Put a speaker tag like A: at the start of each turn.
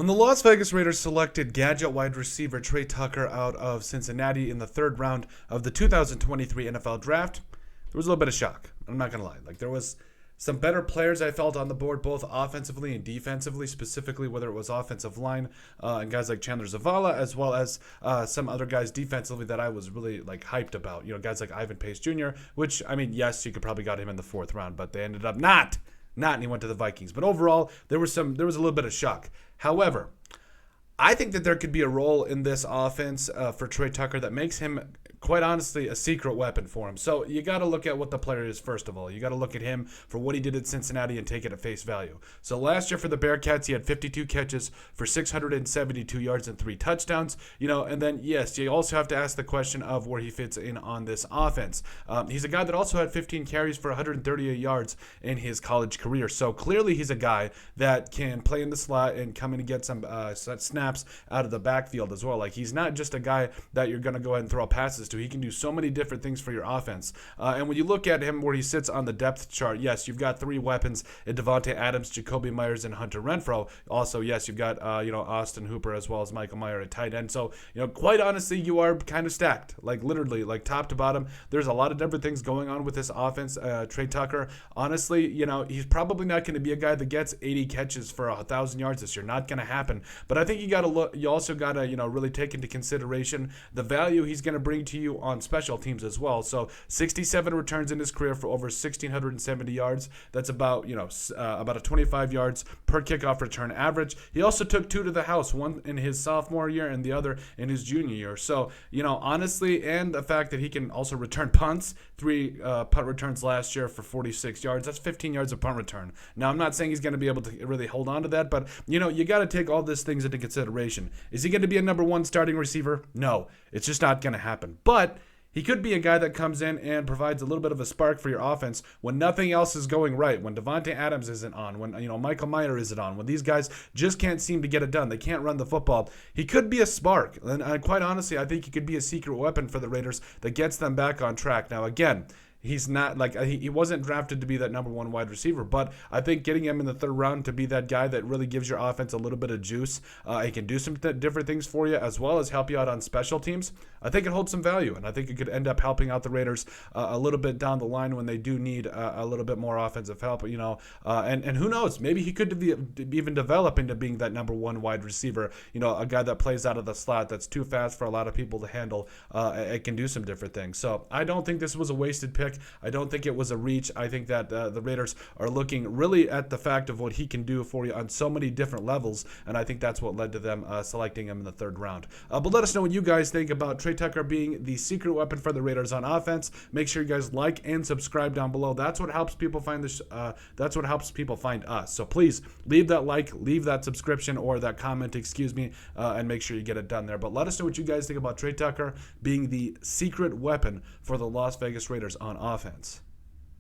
A: When the Las Vegas Raiders selected gadget wide receiver Tre Tucker out of Cincinnati in the third round of the 2023 NFL Draft, there was a little bit of shock. I'm not going to lie. There was some better players I felt on the board, both offensively and defensively, specifically whether it was offensive line and guys like Chandler Zavala, as well as some other guys defensively that I was really hyped about. Guys like Ivan Pace Jr., which, I mean, yes, you could probably got him in the fourth round, but they ended up not, and he went to the Vikings. But overall, there was a little bit of shock. However, I think that there could be a role in this offense for Tre Tucker that makes him, quite honestly, a secret weapon for him. So you got to look at what the player is first of all. You got to look at him for what he did at Cincinnati and take it at face value. So last year for the Bearcats, he had 52 catches for 672 yards and 3 touchdowns. And then, yes, you also have to ask the question of where he fits in on this offense. He's a guy that also had 15 carries for 138 yards in his college career. So clearly he's a guy that can play in the slot and come in and get some snaps out of the backfield as well. He's not just a guy that you're going to go ahead and throw passes to. He can do so many different things for your offense. And when you look at him where he sits on the depth chart, yes, you've got 3 weapons in Devontae Adams, Jacoby Myers, and Hunter Renfrow. Also, yes, you've got Austin Hooper as well as Michael Mayer at tight end. So, quite honestly, you are kind of stacked. Literally, top to bottom. There's a lot of different things going on with this offense. Tre Tucker, honestly, he's probably not going to be a guy that gets 80 catches for 1,000 yards this year. Not going to happen. But I think you got to look. You also got to really take into consideration the value he's going to bring to you on special teams as well. So 67 returns in his career for over 1,670 yards. That's about a 25 yards per kickoff return average. He also took 2 to the house, one in his sophomore year and the other in his junior year. So honestly, and the fact that he can also return punts, 3 punt returns last year for 46 yards. That's 15 yards of punt return. Now I'm not saying he's going to be able to really hold on to that, but you got to take all these things into consideration. Is he going to be a number 1 starting receiver? No, it's just not going to happen. But he could be a guy that comes in and provides a little bit of a spark for your offense when nothing else is going right, when Devontae Adams isn't on, when Michael Mayer isn't on, when these guys just can't seem to get it done. They can't run the football. He could be a spark. And quite honestly, I think he could be a secret weapon for the Raiders that gets them back on track. Now, again, he's not he wasn't drafted to be that number 1 wide receiver, but I think getting him in the third round to be that guy that really gives your offense a little bit of juice, he can do some different things for you as well as help you out on special teams. I think it holds some value, and I think it could end up helping out the Raiders a little bit down the line when they do need a little bit more offensive help. And who knows? Maybe he could even develop into being that number 1 wide receiver. A guy that plays out of the slot that's too fast for a lot of people to handle. It can do some different things. So I don't think this was a wasted pick. I don't think it was a reach. I think that the Raiders are looking really at the fact of what he can do for you on so many different levels, and I think that's what led to them selecting him in the third round. But let us know what you guys think about Tre Tucker being the secret weapon for the Raiders on offense. Make sure you guys like and subscribe down below. That's what helps people find this. That's what helps people find us. So please leave that like, leave that subscription or that comment, and make sure you get it done there. But let us know what you guys think about Tre Tucker being the secret weapon for the Las Vegas Raiders on offense.